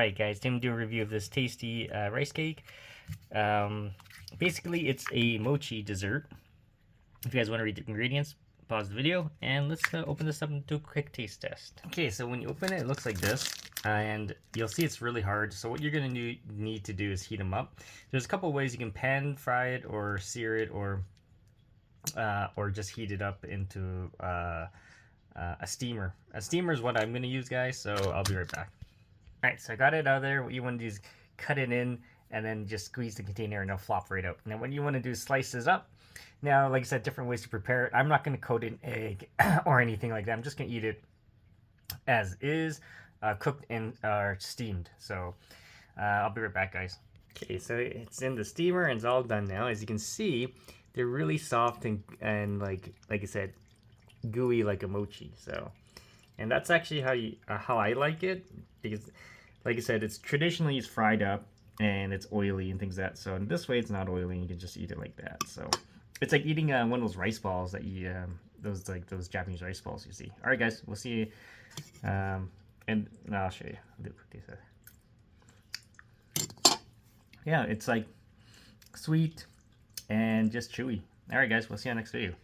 Alright guys, I'm doing a review of this Tasty rice cake. Basically it's a mochi dessert. If you guys want to read the ingredients, pause the video and let's open this up and do a quick taste test. Okay, so when you open it, it looks like this, and you'll see it's really hard. So what you're going to need to do is heat them up. There's a couple ways you can pan fry it or sear it or just heat it up into a steamer. A steamer is what I'm going to use, guys, so I'll be right back. Alright, so I got it out of there. What you want to do is cut it in and then just squeeze the container and it'll flop right out. Now what you want to do is slice this up. Now, like I said, different ways to prepare it. I'm not going to coat it in egg or anything like that. I'm just going to eat it as is, cooked and steamed. So I'll be right back, guys. Okay, so it's in the steamer and it's all done now. As you can see, they're really soft and like I said, gooey like a mochi. So, and that's actually how I like it, because like I said, it's traditionally fried up and it's oily and things like that. So in this way, it's not oily and you can just eat it like that. So it's like eating one of those rice balls that you those Japanese rice balls you see. All right, guys, we'll see you. And I'll show you. I'll do this. Yeah, it's like sweet and just chewy. All right, guys, we'll see you on the next video.